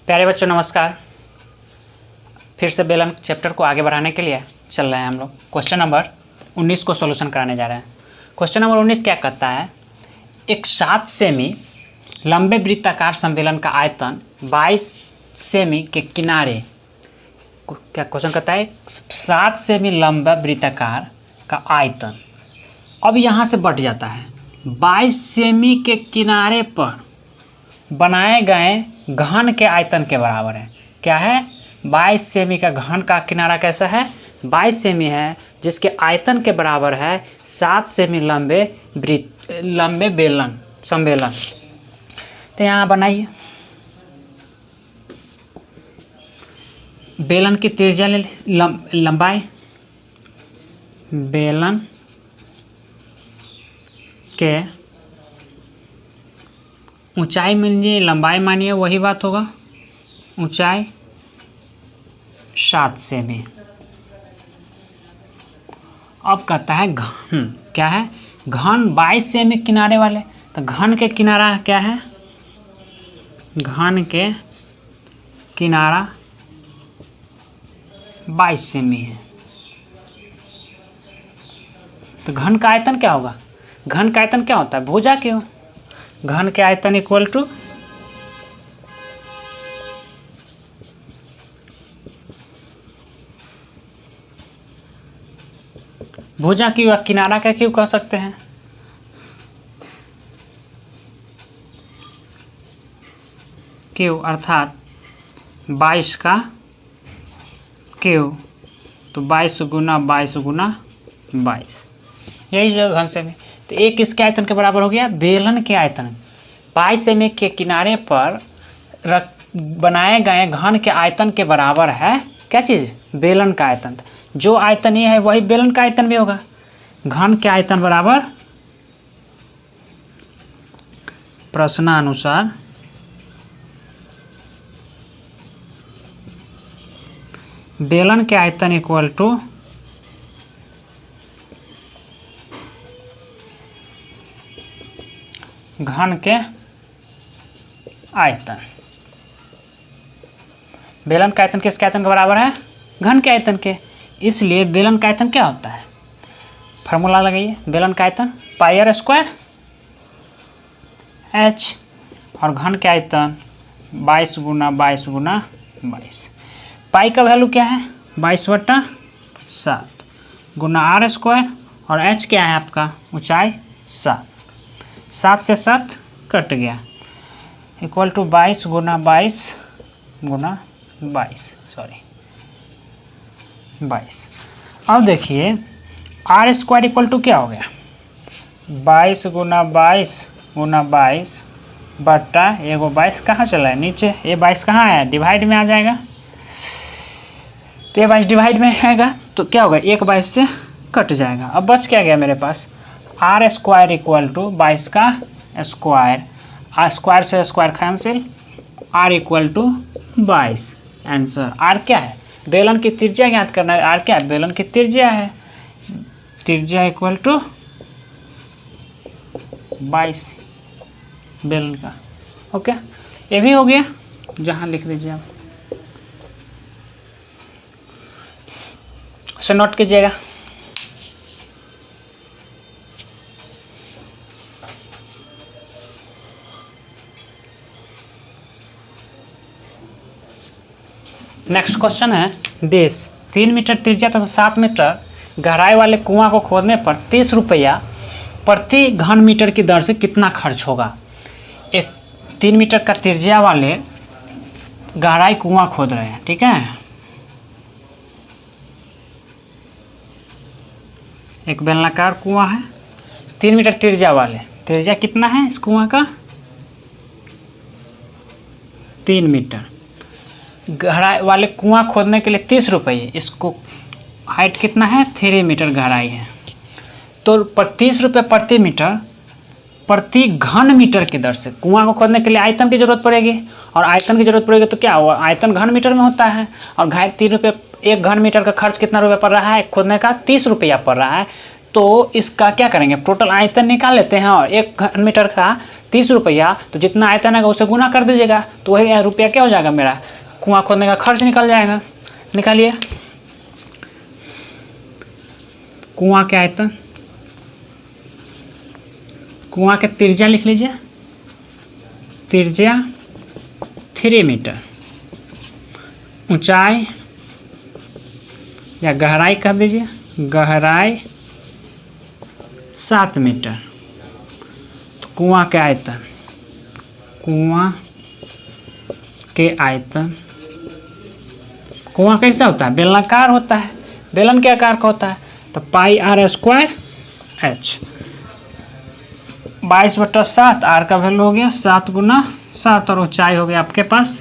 प्यारे बच्चों नमस्कार। फिर से बेलन चैप्टर को आगे बढ़ाने के लिए चल रहे हैं हम लोग। क्वेश्चन नंबर 19 को सॉल्यूशन कराने जा रहे हैं। क्वेश्चन नंबर 19 क्या कहता है, एक 7 सेमी लंबे वृत्ताकार संवेलन का आयतन 22 सेमी के किनारे, क्या क्वेश्चन कहता है 7 सेमी लंबा वृत्ताकार का आयतन अब यहाँ से बढ़ जाता है 22 सेमी के किनारे पर बनाए गए घन के आयतन के बराबर है। क्या है, 22 सेमी का घन का किनारा कैसा है, 22 सेमी है, जिसके आयतन के बराबर है 7 सेमी लंबे बेलन संवेलन। तो यहाँ बनाइए, बेलन की त्रिज्या लंबाई, बेलन के ऊंचाई मानिए लंबाई मानिए, वही बात होगा, ऊंचाई 7 सेमी। अब कहता है घन, क्या है, घन 22 सेमी किनारे वाले, तो घन के किनारा क्या है, घन के किनारा 22 सेमी है। तो घन का आयतन क्या होगा, घन का आयतन क्या होता है, भुजा क्यों, घन के आयतन इक्वल टू भुजा क्यों या किनारा का क्यों कह सकते हैं, क्यों अर्थात 22 का क्यों, तो 22 गुना 22 गुना 22, यही जो घन सेमी। तो एक इसके आयतन के बराबर हो गया बेलन के आयतन, 22 सेमी के किनारे पर बनाए गए घन के आयतन के बराबर है क्या चीज़, बेलन का आयतन। जो आयतन ये है वही बेलन का आयतन भी होगा, घन के आयतन बराबर प्रश्नानुसार बेलन के आयतन इक्वल टू घन के आयतन। बेलन का आयतन किसके आयतन के बराबर है, घन के आयतन के, इसलिए बेलन का आयतन क्या होता है, फार्मूला लगाइए, बेलन का आयतन पाई आर स्क्वायर एच, और घन के आयतन 22 गुना 22 गुना 22। पाई का वैल्यू क्या है 22/7 गुना आर स्क्वायर, और एच क्या है आपका ऊंचाई 7, 7 से 7 कट गया, इक्वल टू 22 गुना 22 गुना 22 22। अब देखिए आर स्क्वायर इक्वल टू क्या हो गया, 22 गुना 22 गुना 22 बट्टा एगो 22 कहाँ चला है नीचे, ये 22 कहाँ है, डिवाइड में आ जाएगा, तो ये 22 डिवाइड में आएगा तो क्या होगा, एक 22 से कट जाएगा। अब बच क्या गया मेरे पास, आर स्क्वायर इक्वल टू 22 का स्क्वायर, आर स्क्वायर से square cancel, r equal to 22 answer. R क्या है, बेलन की त्रिज्या ज्ञात करना है, आर क्या है, बेलन की त्रिज्या है, त्रिज्या इक्वल टू 22 बेलन का। ओके, ये भी हो गया, जहाँ लिख दीजिए आप, इसे नोट कीजिएगा। नेक्स्ट क्वेश्चन है, देश 3 मीटर त्रिज्या तथा 7 मीटर गहराई वाले कुआं को खोदने पर 30 रुपया प्रति घन मीटर की दर से कितना खर्च होगा। एक 3 मीटर का त्रिज्या वाले गहराई कुआं खोद रहे हैं, ठीक है, एक बेलनाकार कुआं है, 3 मीटर त्रिज्या वाले, त्रिज्या कितना है इस कुआं का, 3 मीटर, गहराई वाले कुआं खोदने के लिए 30 रुपये, इसको हाइट कितना है 3 मीटर गहराई है, तो 30 रुपये प्रति मीटर प्रति घन मीटर की दर से कुआं को खोदने के लिए आयतन की जरूरत पड़ेगी, और आयतन की जरूरत पड़ेगी तो क्या हुआ, आयतन घन मीटर में होता है, और 3 रुपये एक घन मीटर का खर्च कितना रुपये पड़ रहा है खोदने का, 30 रुपया पड़ रहा है। तो इसका क्या करेंगे, टोटल आयतन निकाल लेते हैं और एक घन मीटर का 30 रुपया, तो जितना आयतन आएगा उसे गुना कर दीजिएगा, तो वही रुपया क्या हो जाएगा, मेरा कुआं खोदने का खर्च निकल जाएगा। निकालिए कुआं के आयतन, कुआं के त्रिज्या लिख लीजिए, त्रिज्या 3 मीटर, ऊंचाई या गहराई कह दीजिए, गहराई 7 मीटर। तो कुआं के आयतन, कुआं के आयतन, कुआं कैसा होता है, बेलनाकार होता है, बेलन के आकार का होता है। तो पाई आर स्क्वायर एच, 22/7, आर का वैल्यू हो गया 7 × 7, और ऊंचाई हो गया आपके पास,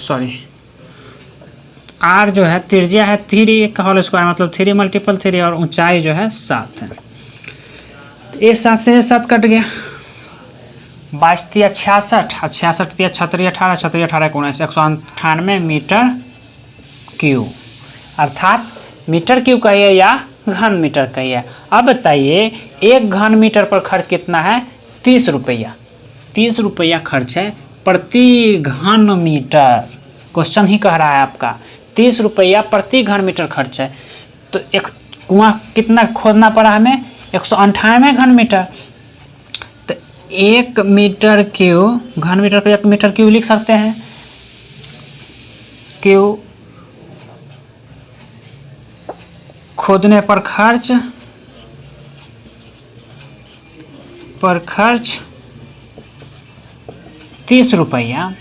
सॉरी आर जो है त्रिज्या है 3 का होल स्क्वायर, मतलब 3 × 3, और ऊंचाई जो है 7 है। ये 7 से 7 कट गया, 22 × 66, और 66 × 36 18, 36 18 19, 198 मीटर क्यूब, अर्थात मीटर क्यूब कहिए या घन मीटर कहिए। अब बताइए 1 घन मीटर पर खर्च कितना है, 30 रुपया, 30 रुपया खर्च है प्रति घन मीटर। क्वेश्चन ही कह रहा है आपका 30 रुपया प्रति घन मीटर खर्च है। तो एक कुआं कितना खोदना पड़ा हमें, 198 घन मीटर। तो 1 मीटर क्यूब, घन मीटर को 1 मीटर क्यूब लिख सकते हैं, क्यूब खोदने पर खर्च, पर खर्च 30 रुपया।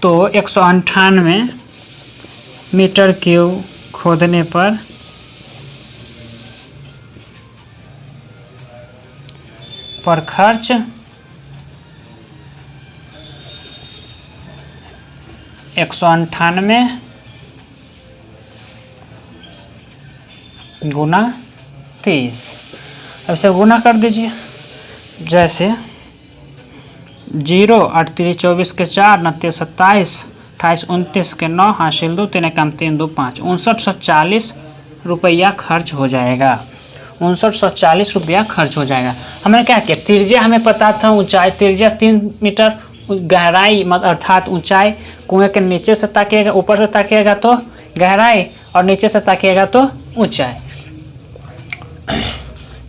तो 198 मीटर क्यूब खोदने पर खर्च 198 गुना 30, अब इसे गुना कर दीजिए। जैसे 0 8 3 24 के 4 29 27 28 29 के 9 हासिल 2 3 कम 3 2 5, 5940 रुपया खर्च हो जाएगा, 5940 रुपया खर्च हो जाएगा। हमने क्या किया, त्रिज्या हमें पता था, ऊंचाई त्रिज्या 3 मीटर, गहराई अर्थात ऊंचाई, कुएं के नीचे से ताकिएगा, ऊपर से ताकिएगा तो गहराई, और नीचे से ताकिएगा तो ऊंचाई।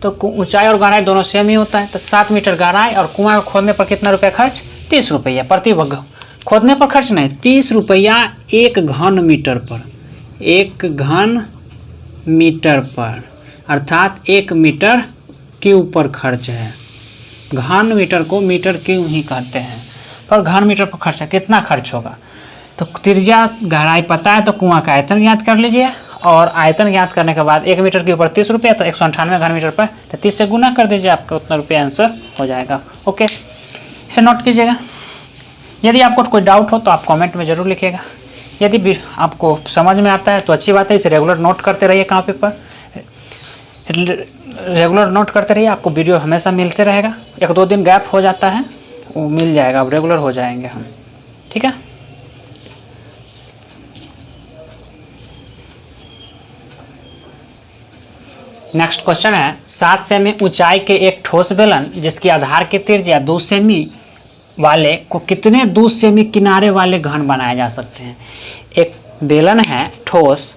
तो ऊंचाई और गहराई दोनों सेम ही होता है। तो 7 मीटर गहराई, और कुआं खोदने पर कितना रुपया खर्च, 30 रुपया प्रति खोदने पर खर्च नहीं, 30 रुपया 1 घन मीटर पर, 1 घन मीटर पर, अर्थात 1 मीटर क्यूब पर खर्च है। घन मीटर को मीटर क्यूब ही कहते हैं, पर घन मीटर पर खर्च है। कितना खर्च होगा, तो त्रिज्या गहराई पता है, तो कुआं का आयतन ज्ञात कर लीजिए, और आयतन ज्ञात करने के बाद 1 मीटर के ऊपर 30 रुपया, तो 198 घन मीटर पर, तो 30 से गुना कर दीजिए, आपका उतना रुपया आंसर हो जाएगा। ओके, इसे नोट कीजिएगा। यदि आपको कोई डाउट हो तो आप कमेंट में ज़रूर लिखिएगा। यदि भी आपको समझ में आता है तो अच्छी बात है, इसे रेगुलर नोट करते रहिए, कॉपी पर रेगुलर नोट करते रहिए, आपको वीडियो हमेशा मिलते रहेगा। 1-2 दिन गैप हो जाता है, वो मिल जाएगा, अब रेगुलर हो जाएंगे हम, ठीक है। नेक्स्ट क्वेश्चन है, 7 सेमी ऊंचाई के एक ठोस बेलन जिसकी आधार की त्रिज्या 2 सेमी वाले को कितने 2 सेमी किनारे वाले घन बनाए जा सकते हैं। एक बेलन है ठोस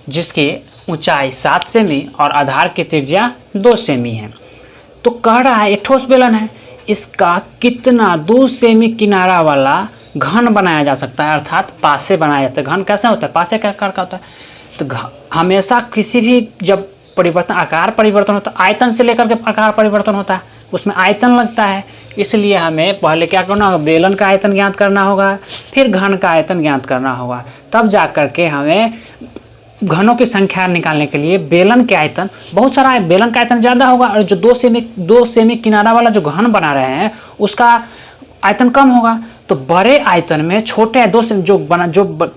जिसकी ऊंचाई 7 सेमी और आधार की त्रिज्या 2 सेमी है। तो कह रहा है एक ठोस बेलन है, इसका कितना 2 सेमी किनारा वाला घन बनाया जा सकता है, अर्थात पासे बनाया जाता है। घन कैसा होता है, पासे के आकार का होता है। तो हमेशा किसी भी जब परिवर्तन, आकार परिवर्तन होता है, आयतन से लेकर के आकार परिवर्तन होता है, उसमें आयतन लगता है। इसलिए हमें पहले क्या करना होगा, बेलन का आयतन ज्ञात करना होगा, फिर घन का आयतन ज्ञात करना होगा, तब जा करके हमें घनों की संख्या निकालने के लिए बेलन के आयतन, बहुत सारा है, बेलन का आयतन ज़्यादा होगा, और जो 2 सेमी किनारा वाला जो घन बना रहे हैं उसका आयतन कम होगा। तो बड़े आयतन में छोटे 2 सेमी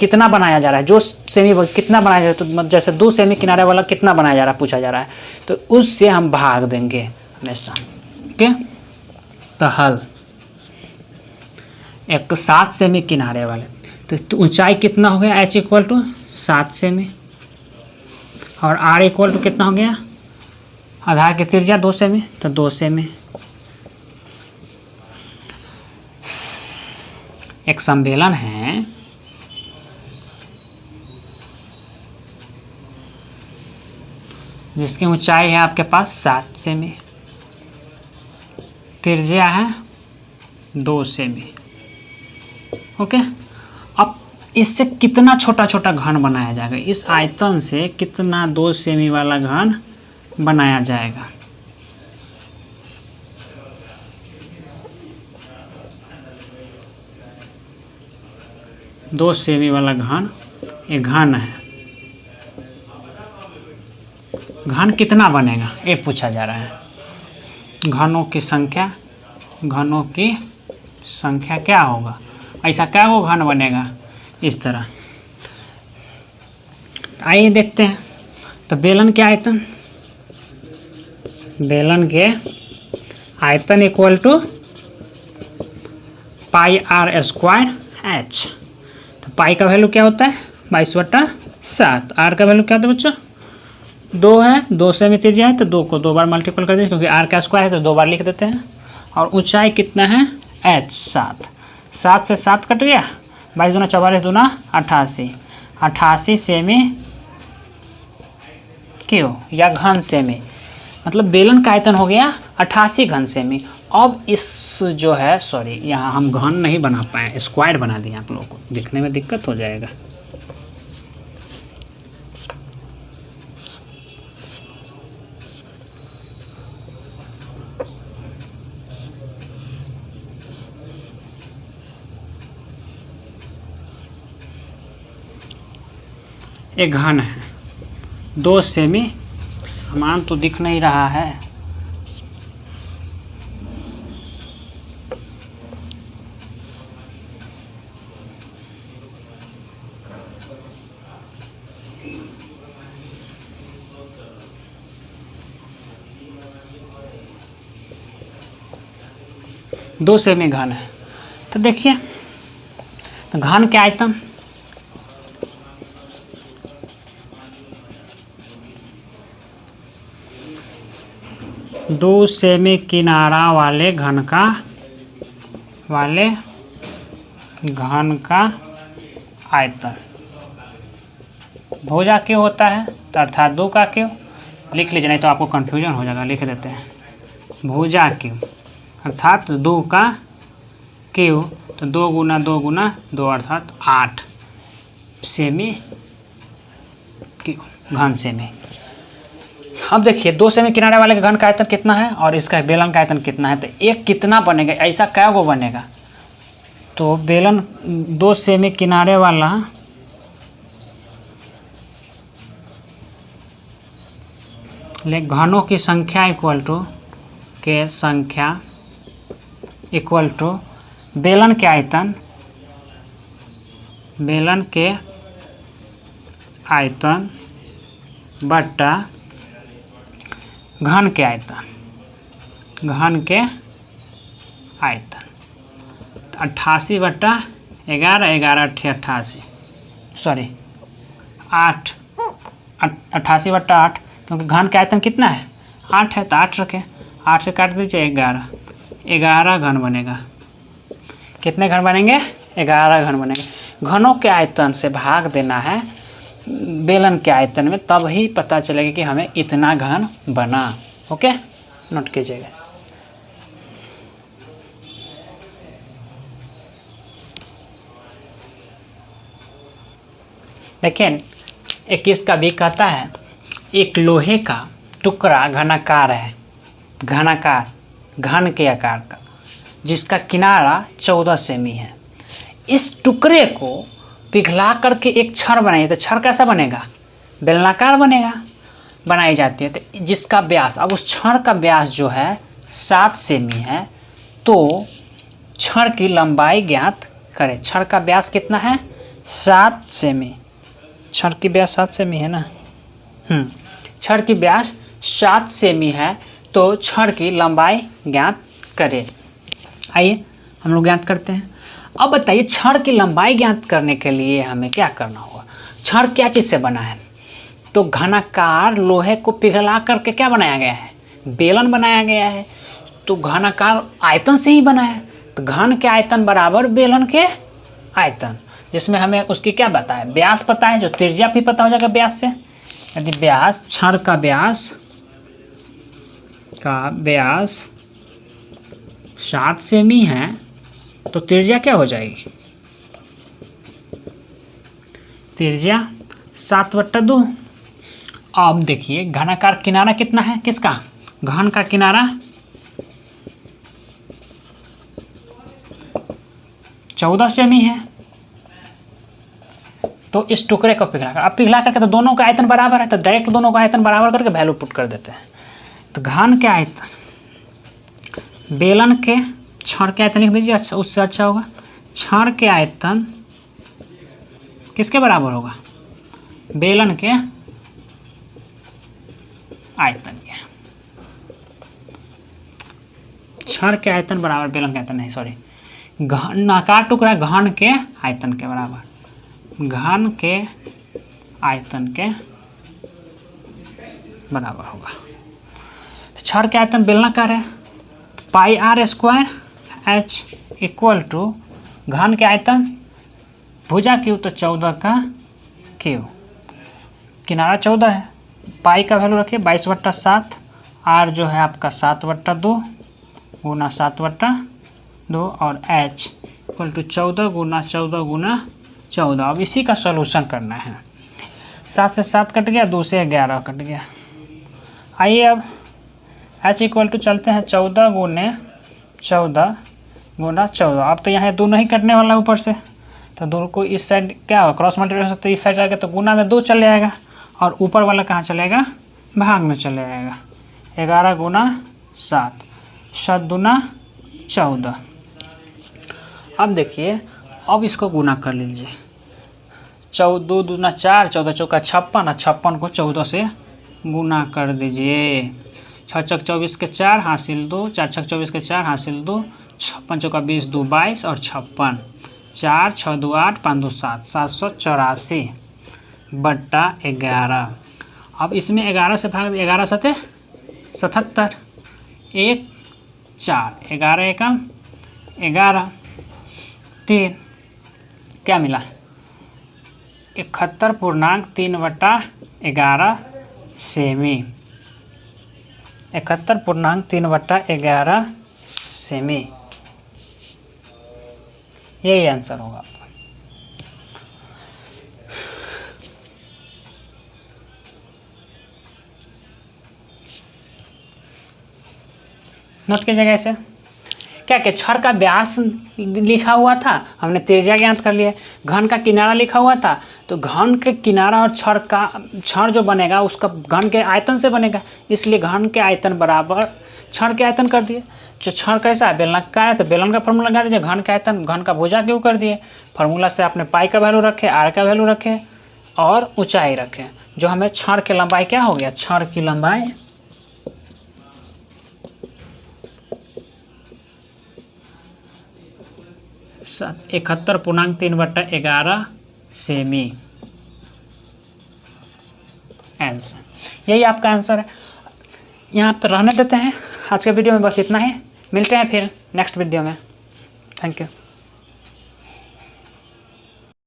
कितना बनाया जा रहा है, जो सेमी कितना बनाया जा रहा है, तो जैसे 2 सेमी किनारे वाला कितना बनाया जा रहा है पूछा जा रहा है, तो उससे हम भाग देंगे हमेशा। ओके, तो हल एक 7 सेमी किनारे वाले, तो ऊंचाई कितना हो गया, h = 7 सेमी, और r = कितना हो गया, आधार की त्रिज्या 2 सेमी, तो 2 सेमी एक सम्मेलन है जिसकी ऊंचाई है आपके पास 7 सेमी, त्रिज्या है 2 सेमी। ओके, अब इससे कितना छोटा छोटा घन बनाया जाएगा, इस आयतन से कितना 2 सेमी वाला घन बनाया जाएगा। दो सेमी वाला घन, ये घन है, घन कितना बनेगा ये पूछा जा रहा है। घनों की संख्या, घनों की संख्या क्या होगा, ऐसा क्या वो घन बनेगा इस तरह। आइए देखते हैं। तो बेलन के आयतन, बेलन के आयतन equal to pi r square h. तो पाई का वैल्यू क्या होता है 22/7। आर का वैल्यू क्या होता है बच्चों 2 है, 2 सेमी त्रिज्या है तो 2 को 2 बार मल्टीपल कर दें क्योंकि आर का स्क्वायर है तो 2 बार लिख देते हैं। और ऊंचाई कितना है एच 7, 7 से 7 कट गया, 22 दूना 44 दूना 88, 88 सेमी क्यों या घन सेमी, मतलब बेलन का आयतन हो गया 88 घन सेमी। अब इस जो है सॉरी यहाँ हम घन नहीं बना पाए, स्क्वायर बना दिए, आप लोगों को दिखने में दिक्कत हो जाएगा। एक घन है 2 सेमी, समान तो दिख नहीं रहा है, दो सेमी घन है। तो देखिए, तो घन के आयतन दो सेमी किनारा वाले घन का आयतन भुजा क्यों होता है, तो अर्थात 2 का क्यों लिख लीजिए, नहीं तो आपको कन्फ्यूजन हो जाएगा। लिख देते हैं भुजा क्यों अर्थात 2 का क्यों, तो 2 गुना 2 गुना 2 अर्थात 8 सेमी क्यों घन सेमी। अब देखिए 2 सेमी किनारे वाले के घन का आयतन कितना है और इसका बेलन का आयतन कितना है, तो एक कितना बनेगा, ऐसा क्या गो बनेगा। तो बेलन 2 सेमी किनारे वाला ले घनों की संख्या इक्वल टू के संख्या इक्वल टू बेलन के आयतन, बेलन के आयतन बट्टा घन के आयतन, घन के आयतन। 88/11, 11×8 सॉरी 8, 88/8 क्योंकि घन के आयतन कितना है 8 है तो 8 रखें, 8 से काट दीजिए 11, 11 घन बनेगा। कितने घन बनेंगे 11 घन बनेंगे। घनों के आयतन से भाग देना है बेलन के आयतन में, तब ही पता चलेगा कि हमें इतना घन बना। ओके, नोट कीजिएगा। देखिए 21 का भी कहता है एक लोहे का टुकड़ा घनाकार है, घनाकार घन के आकार का, जिसका किनारा 14 सेमी है। इस टुकड़े को पिघला करके एक छड़ बनाइए, तो छड़ कैसा बनेगा बेलनाकार बनेगा, बनाई जाती है। तो जिसका व्यास, अब उस छड़ का व्यास जो है 7 सेमी है, तो छड़ की लंबाई ज्ञात करें। छड़ का व्यास कितना है 7 सेमी, छड़ की व्यास 7 सेमी है ना, छड़ की व्यास 7 सेमी है, तो छड़ की लंबाई ज्ञात करें। आइए हम लोग ज्ञात करते हैं। अब बताइए छड़ की लंबाई ज्ञात करने के लिए हमें क्या करना होगा। छड़ क्या चीज़ से बना है, तो घनाकार लोहे को पिघला करके क्या बनाया गया है बेलन बनाया गया है, तो घनाकार आयतन से ही बना है। तो घन के आयतन बराबर बेलन के आयतन, जिसमें हमें उसकी क्या पता है, व्यास पता है, जो त्रिज्या भी पता हो जाएगा व्यास से। यदि व्यास, छड़ का व्यास 7 सेमी है तो त्रिज्या क्या हो जाएगी, त्रिज्या 7/2। अब देखिए घनाकार किनारा कितना है, किसका, घन का किनारा 14 सेमी है। तो इस टुकड़े को पिघला कर, अब पिघला करके तो दोनों का आयतन बराबर है, तो डायरेक्ट दोनों का आयतन बराबर करके वैल्यू पुट कर देते हैं। तो घन के आयतन, बेलन के, छड़ के आयतन लिख दीजिए, अच्छा उससे अच्छा होगा। छड़ के आयतन किसके बराबर होगा, बेलन के आयतन के। छड़ के आयतन बराबर बेलन के आयतन नहीं, सॉरी, नकार टुकड़ा घन के आयतन के बराबर, घन के आयतन के बराबर होगा। छड़ के आयतन बेलनाकार है, πr² h इक्वल टू घन के आयतन भुजा क्यू तो 14 का क्यू, किनारा 14 है, पाई का वैल्यू रखिए 22/7, आर जो है आपका 7/2 गुना 7/2 और h इक्वल टू 14 गुना 14 गुना 14। अब इसी का सॉल्यूशन करना है। 7 से 7 कट गया, 2 से 11 कट गया। आइए अब h इक्वल टू चलते हैं 14 गुने 14 गुना 14। अब तो यहाँ 2 नहीं कटने वाला ऊपर से, तो 2 को इस साइड क्या होगा, क्रॉस मल्टीप्लिकेशन, तो इस साइड आएगा तो गुना में 2 चले आएगा, और ऊपर वाला कहाँ चलेगा, भाग में चले आएगा। 11 गुना 7, 7 दूना 14। अब देखिए, अब इसको गुना कर लीजिए, 2 दूना 4, 14 चौका 56, और 56 को 14 से गुना कर दीजिए। 6 चौक 24 के 4 हासिल 2, 4 छक 24 के 4 हासिल 2, 56 चौका 20, 2 22 और 56, 4 6 2 8 5 2 7, 784/11। अब इसमें 11 से भाग, 11 सते 77, 1 4, 11 एकम 11, 3 क्या मिला, 71.3/11 सेमी, 71.3/11 सेमी, यही आंसर होगा आपका। नोट कीजिएगा इसे। क्या क्या, छड़ का व्यास लिखा हुआ था, हमने त्रिज्या ज्ञात कर लिया। घन का किनारा लिखा हुआ था, तो घन के किनारा और छड़ जो बनेगा उसका घन के आयतन से बनेगा, इसलिए घन के आयतन बराबर छड़ के आयतन कर दिए। जो छड़ कैसा है, बेलनाकार है, तो बेलन का फॉर्मूला लगा दीजिए। घन का आयतन, घन का भुजा क्यों कर दिए, फार्मूला से आपने पाई का वैल्यू रखे, आर का वैल्यू रखे और ऊंचाई रखे। जो हमें छड़ की लंबाई क्या हो गया, छड़ की लंबाई 71.3/11 सेमी, आंसर, यही आपका आंसर है। यहाँ पर रहने देते हैं। आज के वीडियो में बस इतना ही, मिलते हैं फिर नेक्स्ट वीडियो में। Thank you.